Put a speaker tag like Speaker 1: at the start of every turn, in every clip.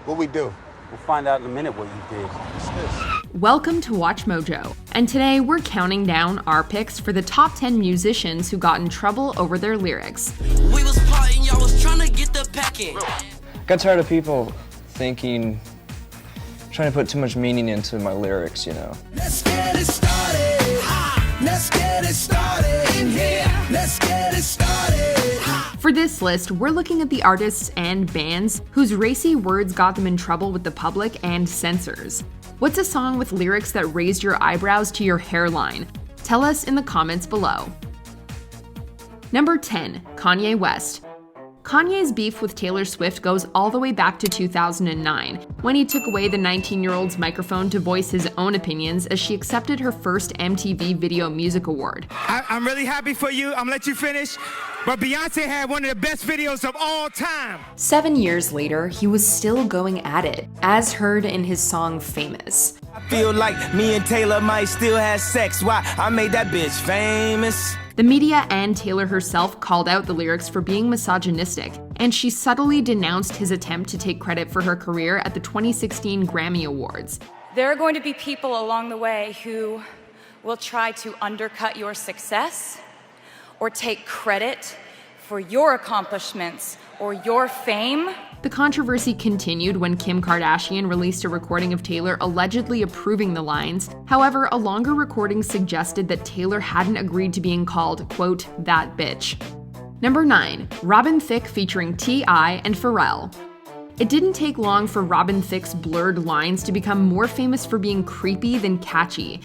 Speaker 1: What we do?
Speaker 2: We'll find out in a minute what you did. What's this?
Speaker 3: Welcome to WatchMojo, and today we're counting down our picks for the top 10 musicians who got in trouble over their lyrics.
Speaker 4: We was partying, y'all was trying to get the pack in.
Speaker 5: Got tired of people trying to put too much meaning into my lyrics, you know.
Speaker 4: Let's get it started. Let's get it started in here. Let's get it started.
Speaker 3: For this list, we're looking at the artists and bands whose racy words got them in trouble with the public and censors. What's a song with lyrics that raised your eyebrows to your hairline? Tell us in the comments below. Number 10, Kanye West. Kanye's beef with Taylor Swift goes all the way back to 2009, when he took away the 19-year-old's microphone to voice his own opinions as she accepted her first MTV Video Music Award.
Speaker 6: I'm really happy for you. I'm gonna let you finish. But Beyonce had one of the best videos of all time.
Speaker 3: 7 years later, he was still going at it, as heard in his song Famous.
Speaker 4: I feel like me and Taylor might still have sex. Why? I made that bitch famous.
Speaker 3: The media and Taylor herself called out the lyrics for being misogynistic, and she subtly denounced his attempt to take credit for her career at the 2016 Grammy Awards.
Speaker 7: There are going to be people along the way who will try to undercut your success or take credit for your accomplishments or your fame.
Speaker 3: The controversy continued when Kim Kardashian released a recording of Taylor allegedly approving the lines. However, a longer recording suggested that Taylor hadn't agreed to being called, quote, that bitch. Number 9, Robin Thicke featuring T.I. and Pharrell. It didn't take long for Robin Thicke's blurred lines to become more famous for being creepy than catchy.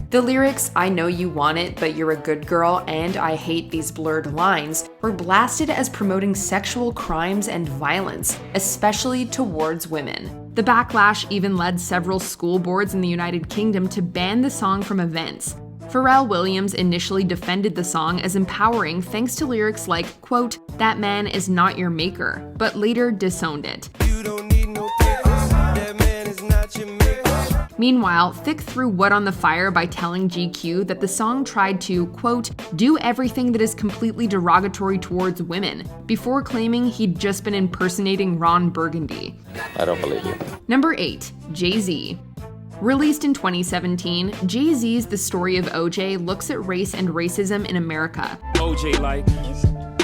Speaker 3: The lyrics, I know you want it, but you're a good girl, and I hate these blurred lines, were blasted as promoting sexual crimes and violence, especially towards women. The backlash even led several school boards in the United Kingdom to ban the song from events. Pharrell Williams initially defended the song as empowering thanks to lyrics like, quote, that man is not your maker, but later disowned it.
Speaker 4: You don't need no papers. That man is not your maker.
Speaker 3: Meanwhile, Thicke threw wood on the fire by telling GQ that the song tried to, quote, do everything that is completely derogatory towards women, before claiming he'd just been impersonating Ron Burgundy.
Speaker 2: I don't believe you.
Speaker 3: Number 8, JayZ. Released in 2017, JayZ's The Story of OJ looks at race and racism in America.
Speaker 8: OJ like,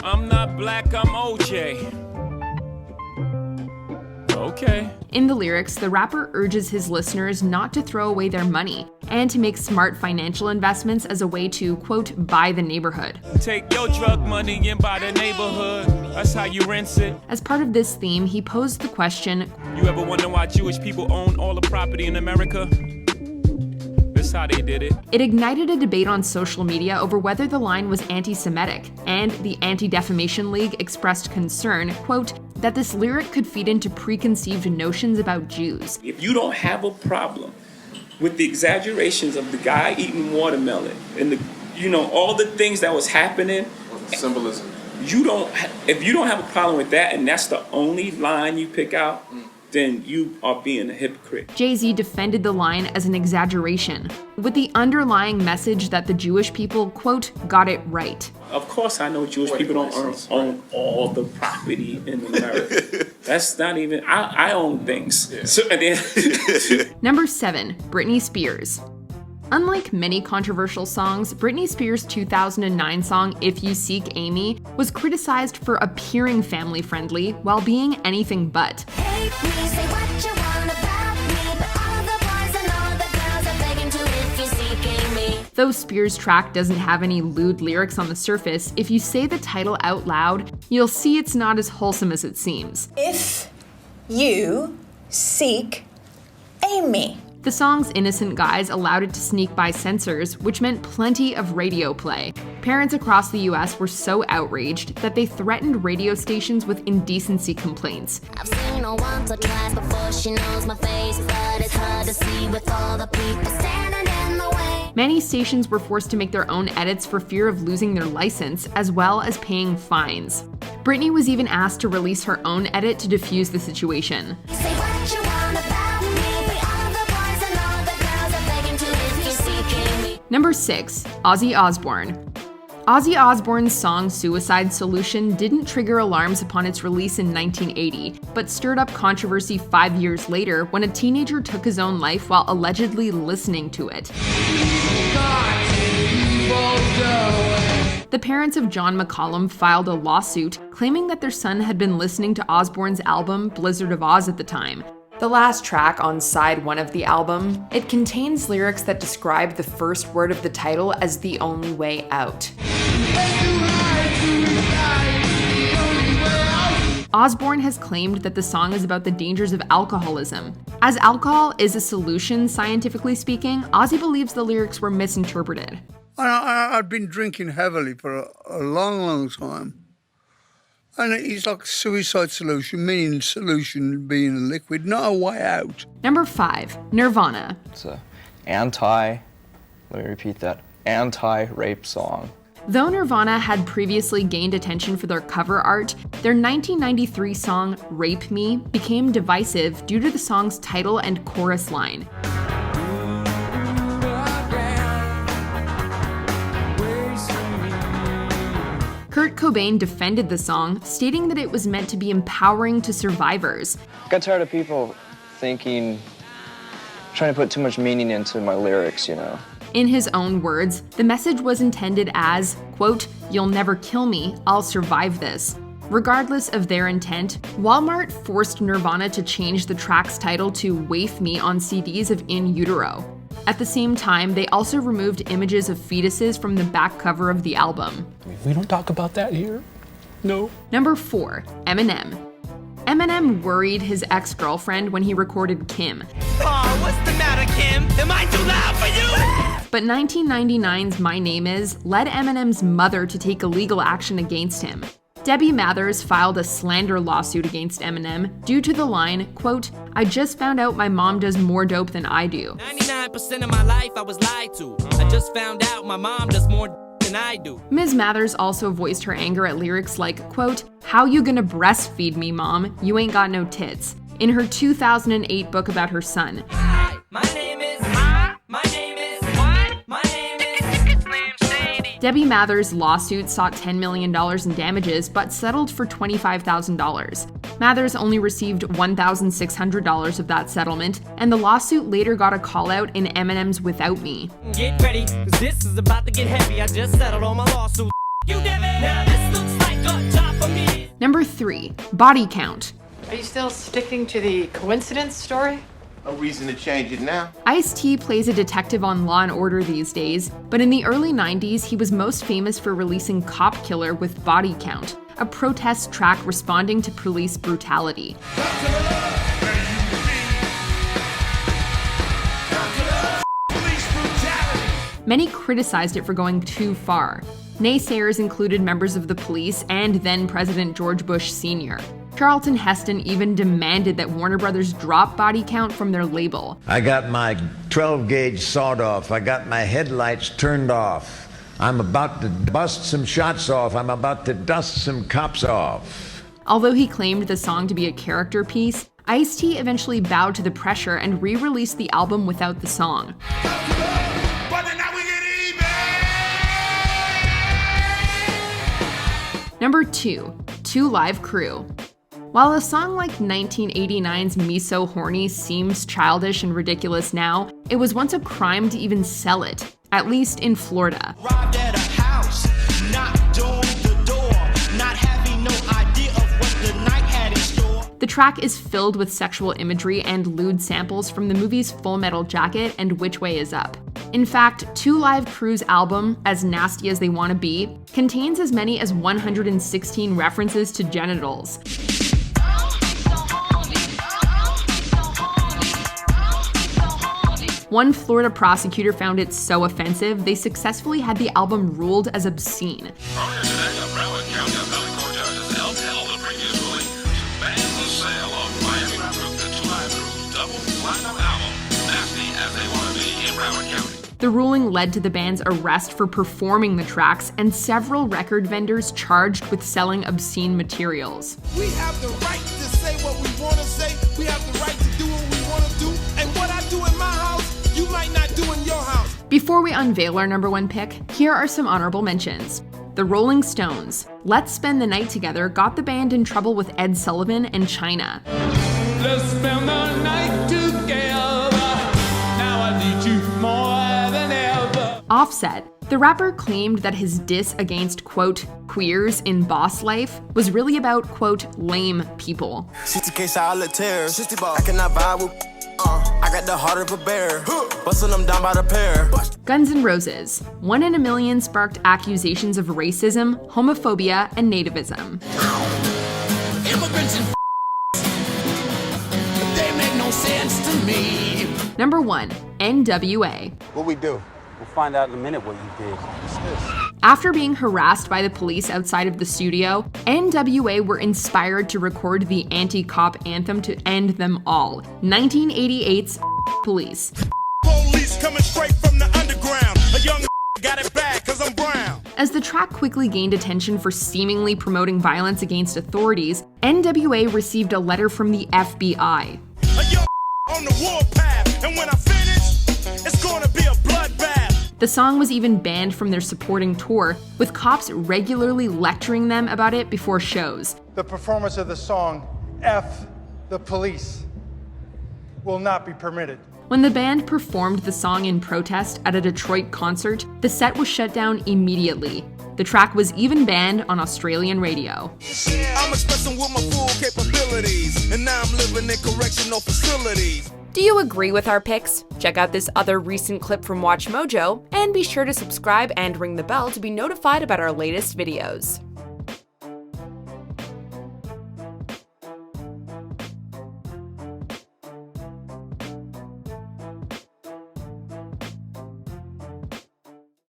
Speaker 8: I'm not black, I'm OJ. Okay.
Speaker 3: In the lyrics, the rapper urges his listeners not to throw away their money and to make smart financial investments as a way to, quote, buy the neighborhood.
Speaker 8: Take your drug money and buy the neighborhood. That's how you rinse it.
Speaker 3: As part of this theme, he posed the question,
Speaker 8: You ever wonder why Jewish people own all the property in America? That's how they did it.
Speaker 3: It ignited a debate on social media over whether the line was anti-Semitic, and the Anti-Defamation League expressed concern, quote, that this lyric could feed into preconceived notions about Jews.
Speaker 9: If you don't have a problem with the exaggerations of the guy eating watermelon and all the things that was happening,
Speaker 1: Symbolism.
Speaker 9: if you don't have a problem with that and that's the only line you pick out, then you are being a hypocrite.
Speaker 3: JayZ defended the line as an exaggeration, with the underlying message that the Jewish people, quote, got it right.
Speaker 9: Of course I know Jewish people don't own all the property in America. That's not even, I own things. Yeah. So,
Speaker 3: Number 7, Britney Spears. Unlike many controversial songs, Britney Spears' 2009 song If You Seek Amy was criticized for appearing family-friendly while being anything but. Though Spears' track doesn't have any lewd lyrics on the surface, if you say the title out loud, you'll see it's not as wholesome as it seems.
Speaker 10: If you seek Amy.
Speaker 3: The song's innocent guise allowed it to sneak by censors, which meant plenty of radio play. Parents across the US were so outraged that they threatened radio stations with indecency complaints.
Speaker 11: I've seen her once or twice before she knows my face, but it's hard to see with all the people standing in the way.
Speaker 3: Many stations were forced to make their own edits for fear of losing their license, as well as paying fines. Britney was even asked to release her own edit to defuse the situation.
Speaker 11: Say what you want about me, but all the boys and all the girls are begging to if you seek me.
Speaker 3: Number 6, Ozzy Osbourne. Ozzy Osbourne's song Suicide Solution didn't trigger alarms upon its release in 1980, but stirred up controversy 5 years later when a teenager took his own life while allegedly listening to it. The parents of John McCollum filed a lawsuit claiming that their son had been listening to Osbourne's album Blizzard of Oz at the time. The last track on side 1 of the album, it contains lyrics that describe the first word of the title as the only way out. Osbourne has claimed that the song is about the dangers of alcoholism. As alcohol is a solution, scientifically speaking, Ozzy believes the lyrics were misinterpreted.
Speaker 1: I'd been drinking heavily for a long time. And it's like suicide solution, meaning solution being a liquid, not a way out.
Speaker 3: Number 5, Nirvana.
Speaker 5: It's a let me repeat that, anti-rape song.
Speaker 3: Though Nirvana had previously gained attention for their cover art, their 1993 song Rape Me became divisive due to the song's title and chorus line. Kurt Cobain defended the song, stating that it was meant to be empowering to survivors.
Speaker 5: I got tired of people trying to put too much meaning into my lyrics, you know.
Speaker 3: In his own words, the message was intended as, quote, "You'll never kill me, I'll survive this." Regardless of their intent, Walmart forced Nirvana to change the track's title to Waif Me on CDs of In Utero. At the same time, they also removed images of fetuses from the back cover of the album.
Speaker 2: We don't talk about that here. No.
Speaker 3: Number 4, Eminem. Eminem worried his ex-girlfriend when he recorded Kim.
Speaker 4: Aw, what's the matter, Kim? Am I too loud for you?
Speaker 3: But 1999's My Name Is led Eminem's mother to take illegal action against him. Debbie Mathers filed a slander lawsuit against Eminem due to the line, quote, "I just found out my mom does more dope than I do."
Speaker 4: 99% of my life I was lied to. I just found out my mom does more than I do.
Speaker 3: Ms. Mathers also voiced her anger at lyrics like, quote, "How you gonna breastfeed me, mom? You ain't got no tits," in her 2008 book about her son.
Speaker 4: Hi, my name is, my name is, what? My name is Slim Shady.
Speaker 3: Debbie Mathers' lawsuit sought $10 million in damages, but settled for $25,000. Mathers only received $1,600 of that settlement, and the lawsuit later got a call-out in Eminem's Without Me.
Speaker 4: Get ready, 'cause this is about to get heavy. I just settled on my lawsuit. You did it. Now this looks like a job for me.
Speaker 3: Number 3, Body Count.
Speaker 12: Are you still sticking to the coincidence story?
Speaker 13: No reason to change it now.
Speaker 3: Ice-T plays a detective on Law & Order these days, but in the early 90s, he was most famous for releasing Cop Killer with Body Count, a protest track responding to police brutality. Many criticized it for going too far. Naysayers included members of the police and then-President George Bush Sr. Charlton Heston even demanded that Warner Brothers drop Body Count from their label.
Speaker 14: I got my 12-gauge sawed off. I got my headlights turned off. I'm about to bust some shots off. I'm about to dust some cops off.
Speaker 3: Although he claimed the song to be a character piece, Ice-T eventually bowed to the pressure and re-released the album without the song. Number 2, 2 Live Crew. While a song like 1989's Me So Horny seems childish and ridiculous now, it was once a crime to even sell it, at least in Florida.
Speaker 4: Robbed at a house, knocked on the door, not having no idea of what the night had in store.
Speaker 3: The track is filled with sexual imagery and lewd samples from the movies Full Metal Jacket and Which Way Is Up. In fact, 2 Live Crew's album, As Nasty As They Wanna Be, contains as many as 116 references to genitals. One Florida prosecutor found it so offensive, they successfully had the album ruled as obscene. The ruling led to the band's arrest for performing the tracks and several record vendors charged with selling obscene materials.
Speaker 4: We have the right to say what we want to say. We have the right to do what we want to do. And what I do in my house, you might not do in your house.
Speaker 3: Before we unveil our number 1 pick, here are some honorable mentions. The Rolling Stones. Let's Spend the Night Together got the band in trouble with Ed Sullivan and China.
Speaker 4: Let's spend the night together. Now I need you more than ever.
Speaker 3: Offset. The rapper claimed that his diss against, quote, queers in Boss Life was really about, quote, lame people.
Speaker 4: 60K solid tears. I cannot vibe with. I got the heart of a bear. Busting them down by the pair.
Speaker 3: Guns N' Roses. 1 in a Million sparked accusations of racism, homophobia, and nativism.
Speaker 4: Immigrants and they make no sense to me.
Speaker 3: Number 1. N.W.A.
Speaker 15: What we do? We'll find out in a minute what you did. What's this?
Speaker 3: After being harassed by the police outside of the studio, N.W.A. were inspired to record the anti-cop anthem to end them all. 1988's Police.
Speaker 4: Police coming straight from the underground. A young got it bad 'cause I'm brown.
Speaker 3: As the track quickly gained attention for seemingly promoting violence against authorities, N.W.A. received a letter from the FBI.
Speaker 4: A young on the warpath, and when I finish, it's gonna be a bloodbath.
Speaker 3: The song was even banned from their supporting tour, with cops regularly lecturing them about it before shows.
Speaker 16: The performance of the song, F the Police, will not be permitted.
Speaker 3: When the band performed the song in protest at a Detroit concert, the set was shut down immediately. The track was even banned on Australian radio.
Speaker 4: I'm expressing with my full capabilities, and now I'm living in correctional facilities.
Speaker 3: Do you agree with our picks? Check out this other recent clip from WatchMojo, and be sure to subscribe and ring the bell to be notified about our latest videos.